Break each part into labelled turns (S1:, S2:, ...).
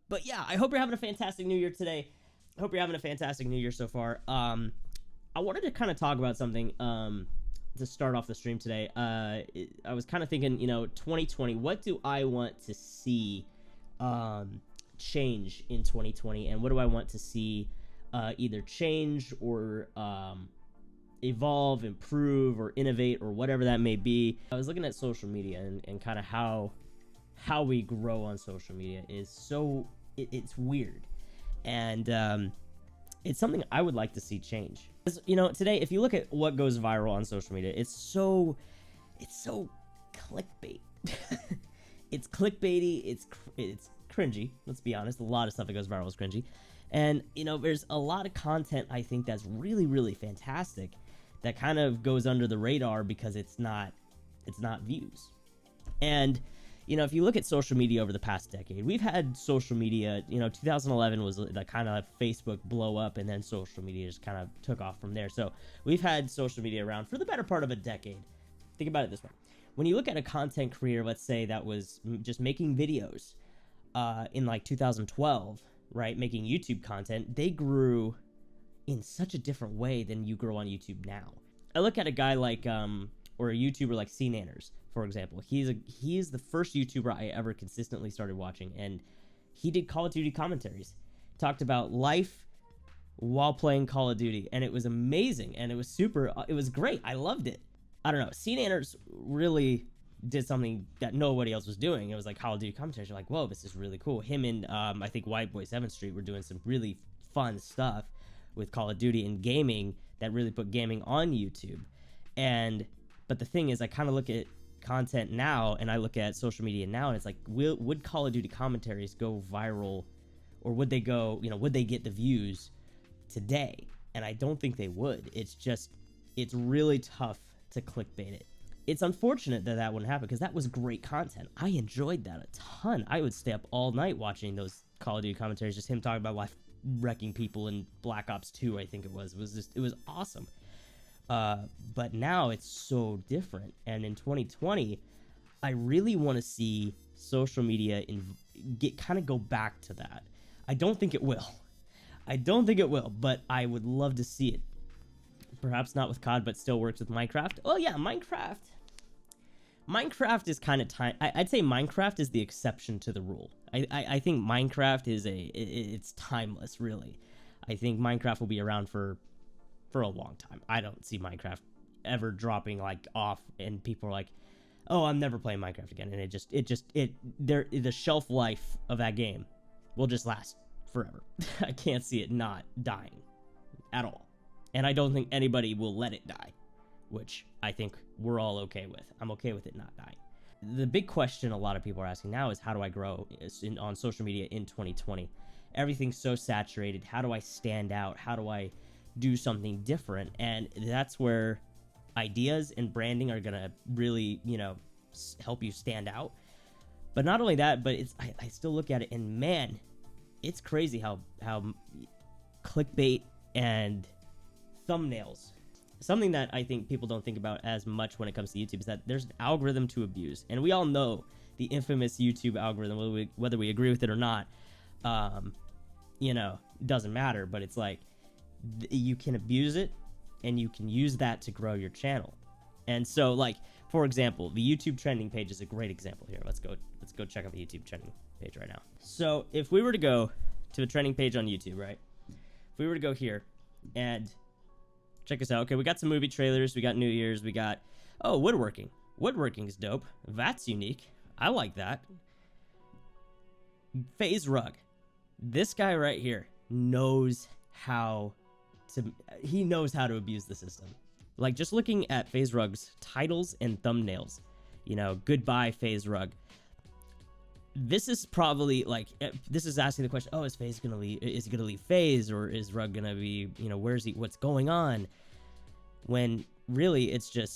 S1: But yeah, I hope you're having a fantastic new year today. I hope you're having a fantastic new year so far. I wanted to kind of talk about something to start off the stream today. I was kind of thinking, 2020, what do I want to see change in 2020, and what do I want to see either change or evolve, improve, or innovate, or whatever that may be. I was looking at social media and kind of how we grow on social media is so it's weird, and it's something I would like to see change. Today, if you look at what goes viral on social media, it's so clickbait. It's clickbaity. It's cringy. Let's be honest. A lot of stuff that goes viral is cringy, and there's a lot of content I think that's really, really fantastic that kind of goes under the radar because it's not views. And if you look at social media over the past decade, we've had social media, 2011 was the kind of Facebook blow up, and then social media just kind of took off from there. So we've had social media around for the better part of a decade. Think about it this way. When you look at a content creator, let's say that was just making videos in like 2012, right, making YouTube content, they grew in such a different way than you grow on YouTube now. I look at a guy like, or a YouTuber like CNanners, for example. He is the first YouTuber I ever consistently started watching, and he did Call of Duty commentaries. Talked about life while playing Call of Duty, and it was amazing, and it was great. I loved it. I don't know, CNanners really did something that nobody else was doing. It was like Call of Duty commentaries. You're like, whoa, this is really cool. Him and I think White Boy 7th Street were doing some really fun stuff with Call of Duty and gaming that really put gaming on YouTube. But the thing is, I kind of look at content now, and I look at social media now, and it's like, would Call of Duty commentaries go viral, or would they go, would they get the views today? And I don't think they would. It's really tough to clickbait it. It's unfortunate that wouldn't happen, because that was great content. I enjoyed that a ton. I would stay up all night watching those Call of Duty commentaries, just him talking about life wrecking people in Black Ops 2, I think it was. It was awesome. But now it's so different, and in 2020, I really want to see social media go back to that. I don't think it will, but I would love to see it. Perhaps not with COD, but still works with Minecraft. Oh yeah, Minecraft is kind of I'd say Minecraft is the exception to the rule. I think Minecraft it's timeless, really. I think Minecraft will be around for a long time. I don't see Minecraft ever dropping off, and people are like, oh, I'm never playing Minecraft again. And the shelf life of that game will just last forever. I can't see it not dying at all. And I don't think anybody will let it die, which I think we're all okay with. I'm okay with it not dying. The big question a lot of people are asking now is, how do I grow on social media in 2020? Everything's so saturated. How do I stand out? How do I do something different? And that's where ideas and branding are gonna really, help you stand out. But not only that, but I still look at it, and man, it's crazy how clickbait and thumbnails, something that I think people don't think about as much when it comes to YouTube, is that there's an algorithm to abuse, and we all know the infamous YouTube algorithm, whether we agree with it or not. Doesn't matter, but it's like, you can abuse it, and you can use that to grow your channel. And so, for example, the YouTube trending page is a great example here. Let's go check out the YouTube trending page right now. So if we were to go to the trending page on YouTube, right? If we were to go here and check this out. Okay, we got some movie trailers, we got New Year's, we got, woodworking. Woodworking is dope. That's unique. I like that. FaZe Rug. This guy right here knows how to abuse the system. Just looking at FaZe Rug's titles and thumbnails, goodbye FaZe Rug. This is probably this is asking the question, is FaZe gonna leave? Is he gonna leave FaZe, or is Rug gonna be, where's he? What's going on? When really it's a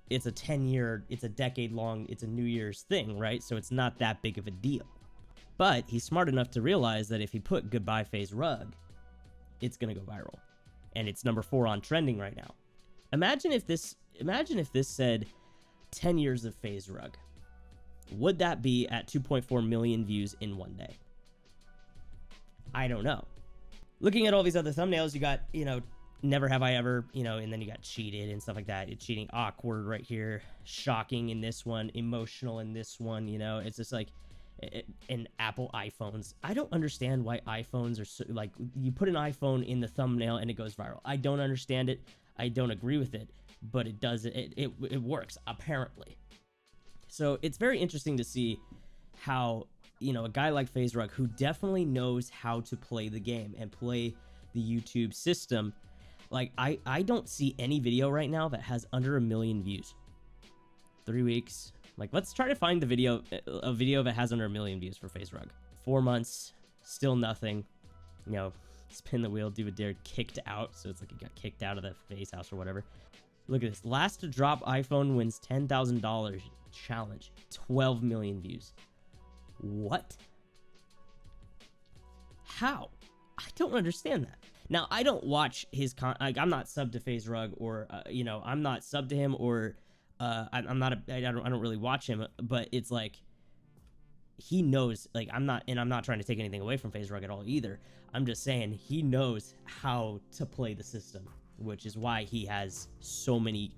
S1: 10-year, it's a decade long, it's a New Year's thing, right? So it's not that big of a deal. But he's smart enough to realize that if he put goodbye FaZe Rug, it's gonna go viral, and it's number 4 on trending right now. Imagine if this said 10 years of FaZe Rug. Would that be at 2.4 million views in one day? I don't know. Looking at all these other thumbnails, you got, never have I ever, and then you got cheated and stuff like that. It's cheating, awkward right here, shocking in this one, emotional in this one, it's just like, and Apple iPhones. I don't understand why iPhones are so, like, you put an iPhone in the thumbnail and it goes viral. I don't understand it. I don't agree with it, but it does, it works, apparently. So it's very interesting to see how, a guy like FaZe Rug, who definitely knows how to play the game and play the YouTube system, like, I don't see any video right now that has under 1 million views. 3 weeks. Like, let's try to find a video that has under 1 million views for FaZe Rug. 4 months, still nothing. Spin the wheel, do a dare, kicked out. So it's like he got kicked out of the FaZe house or whatever. Look at this. Last to drop iPhone wins $10,000 challenge. 12 million views. What? How? I don't understand that. Now, I don't watch his I'm not subbed to FaZe Rug, or I'm not subbed to him, or I don't really watch him, but it's like, he knows, like, I'm not trying to take anything away from FaZe Rug at all either. I'm just saying he knows how to play the system, which is why he has so many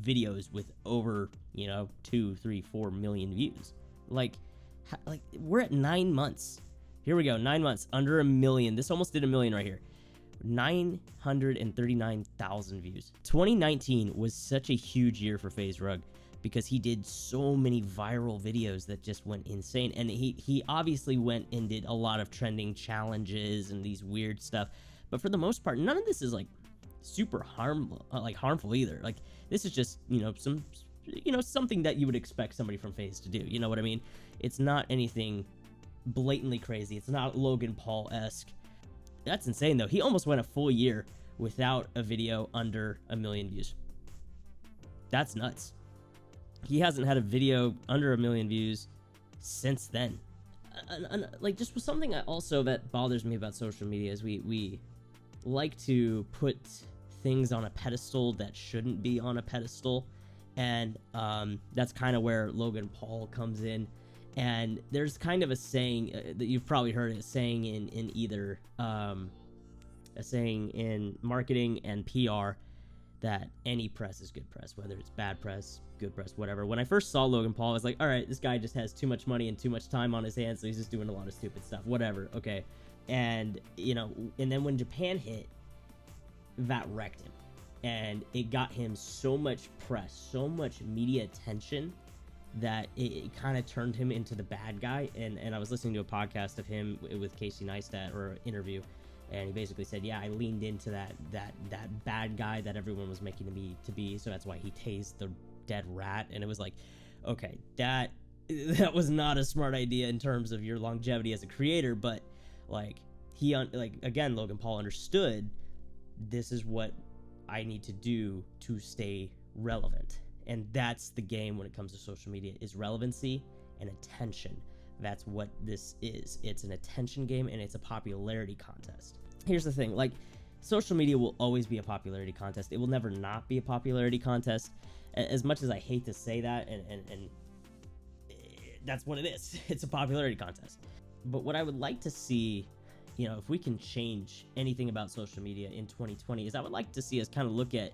S1: videos with over 2, 3, 4 million views. Like we're at 9 months. Here we go, 9 months, under 1 million. This almost did 1 million right here. 939,000 views. 2019 was such a huge year for FaZe Rug because he did so many viral videos that just went insane. And he obviously went and did a lot of trending challenges and these weird stuff. But for the most part, none of this is like super harmful either. Like, this is just, something that you would expect somebody from FaZe to do. You know what I mean? It's not anything blatantly crazy. It's not Logan Paul-esque. That's insane, though. He almost went a full year without a video under 1 million views. That's nuts. He hasn't had a video under 1 million views since then. Like, just something also that bothers me about social media is we like to put things on a pedestal that shouldn't be on a pedestal. And that's kind of where Logan Paul comes in. And there's kind of a saying that you've probably heard, a saying in either a saying in marketing and PR, that any press is good press, whether it's bad press, good press, whatever. When I first saw Logan Paul, I was like, all right, this guy just has too much money and too much time on his hands, so he's just doing a lot of stupid stuff, whatever, okay. And and then when Japan hit, that wrecked him, and it got him so much press, so much media attention, that it kind of turned him into the bad guy. And I was listening to a podcast of him with Casey Neistat, or an interview, and he basically said, yeah, I leaned into that bad guy that everyone was making me to be, so that's why he tased the dead rat. And it was like, okay, that was not a smart idea in terms of your longevity as a creator. But like, again, Logan Paul understood, this is what I need to do to stay relevant. And that's the game when it comes to social media, is relevancy and attention. That's what this is. It's an attention game, and it's a popularity contest. Here's the thing, like, social media will always be a popularity contest. It will never not be a popularity contest. As much as I hate to say that, and that's what it is. It's a popularity contest. But what I would like to see, if we can change anything about social media in 2020, is I would like to see us kind of look at,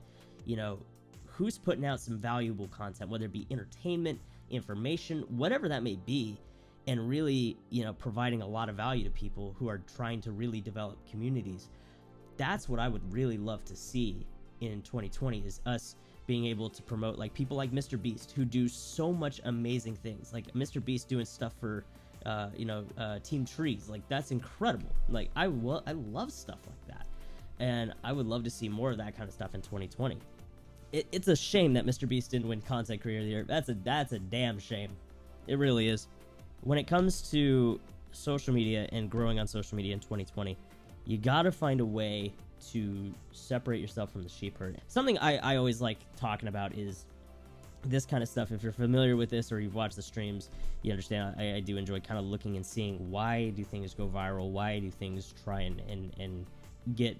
S1: who's putting out some valuable content, whether it be entertainment, information, whatever that may be, and really, providing a lot of value to people who are trying to really develop communities. That's what I would really love to see in 2020, is us being able to promote, like, people like Mr. Beast, who do so much amazing things. Like Mr. Beast doing stuff for Team Trees. Like, that's incredible. Like, I love stuff like that, and I would love to see more of that kind of stuff in 2020. It's a shame that Mr. Beast didn't win Content Creator of the Year. That's a damn shame. It really is. When it comes to social media and growing on social media in 2020, you gotta find a way to separate yourself from the sheep herd. Something I always like talking about is this kind of stuff. If you're familiar with this or you've watched the streams, you understand I do enjoy kind of looking and seeing, why do things go viral? Why do things try and get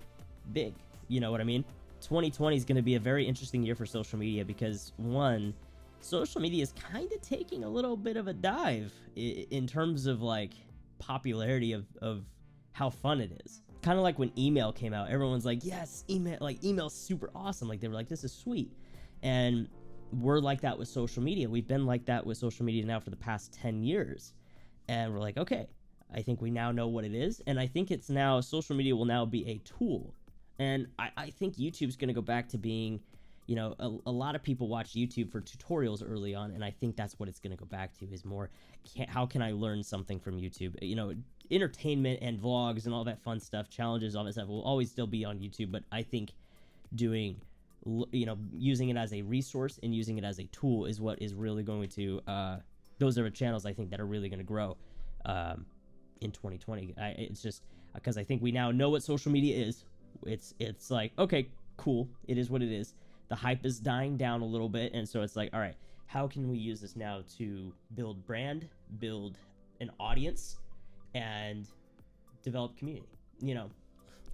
S1: big? You know what I mean? 2020 is going to be a very interesting year for social media because, one, social media is kind of taking a little bit of a dive in terms of, like, popularity of how fun it is. Kind of like when email came out, everyone's like, yes, email, like email's super awesome. Like they were like, this is sweet. And we're like that with social media. We've been like that with social media now for the past 10 years. And we're like, okay, I think we now know what it is. And I think it's now, social media will now be a tool. And I think YouTube's going to go back to being, you know, a lot of people watch YouTube for tutorials early on. And I think that's what it's going to go back to, is more, how can I learn something from YouTube? You know, entertainment and vlogs and all that fun stuff, challenges, all that stuff will always still be on YouTube. But I think doing, you know, using it as a resource and using it as a tool is what is really going to, those are the channels I think that are really going to grow in 2020. It's just because I think we now know what social media is. It's like, okay, cool, it is what it is. The hype is dying down a little bit, and so it's like, all right, how can we use this now to build brand, build an audience, and develop community? You know,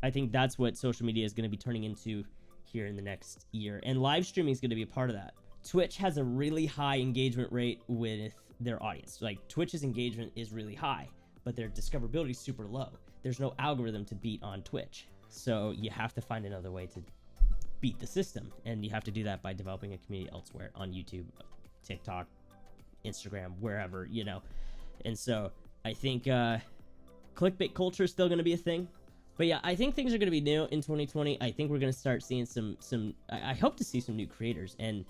S1: I think that's what social media is going to be turning into here in the next year, and live streaming is going to be a part of that. Twitch has a really high engagement rate with their audience. Like, Twitch's engagement is really high, but their discoverability is super low. There's no algorithm to beat on Twitch, so you have to find another way to beat the system, and you have to do that by developing a community elsewhere, on YouTube, TikTok, Instagram, wherever, you know. And so I think clickbait culture is still going to be a thing. But yeah, I think things are going to be new in 2020. I think we're going to start seeing some I hope to see some new creators, and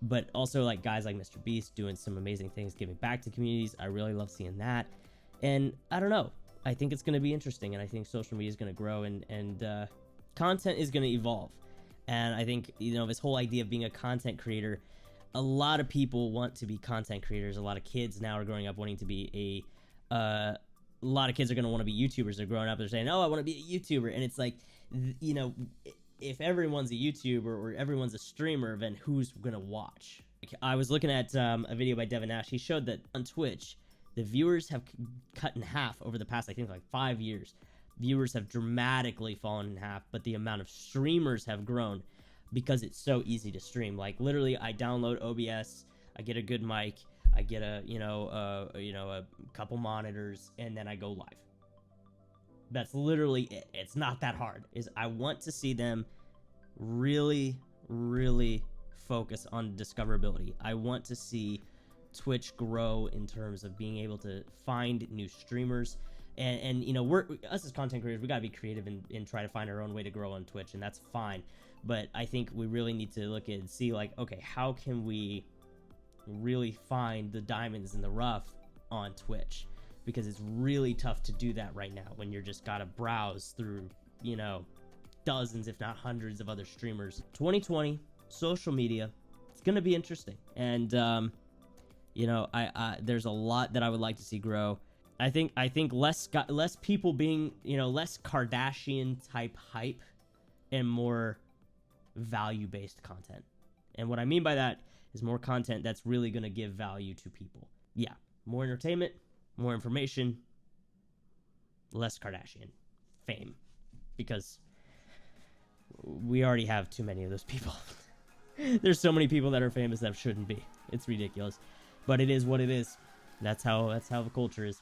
S1: but also like guys like Mr. Beast doing some amazing things, giving back to communities. I really love seeing that. And I don't know, I think it's going to be interesting, and I think social media is going to grow, and content is going to evolve. And I think, you know, this whole idea of being a content creator, a lot of people want to be content creators. A lot of kids now are growing up wanting to be a lot of kids are going to want to be YouTubers. They're growing up, they're saying, oh, I want to be a YouTuber. And it's like, you know, if everyone's a YouTuber or everyone's a streamer, then who's going to watch? I was looking at a video by Devin Nash. He showed that on Twitch, the viewers have cut in half over the past, I think, like 5 years. Viewers have dramatically fallen in half, but the amount of streamers have grown because it's so easy to stream. Like, literally, I download OBS, I get a good mic, I get a couple monitors, and then I go live. That's literally it. It's not that hard. I want to see them really, really focus on discoverability. I want to see Twitch grow in terms of being able to find new streamers. And you know, us as content creators, we gotta be creative and try to find our own way to grow on Twitch, and that's fine. But I think we really need to look at and see, like, okay, how can we really find the diamonds in the rough on Twitch? Because it's really tough to do that right now when you're just gotta browse through, you know, dozens, if not hundreds of other streamers. 2020, social media, it's gonna be interesting. And you know, there's a lot that I would like to see grow. I think less people being, you know, less Kardashian type hype and more value-based content. And what I mean by that is more content that's really going to give value to people. Yeah, more entertainment, more information, less Kardashian fame, because we already have too many of those people. There's so many people that are famous that shouldn't be. It's ridiculous, but it is what it is. That's how the culture is.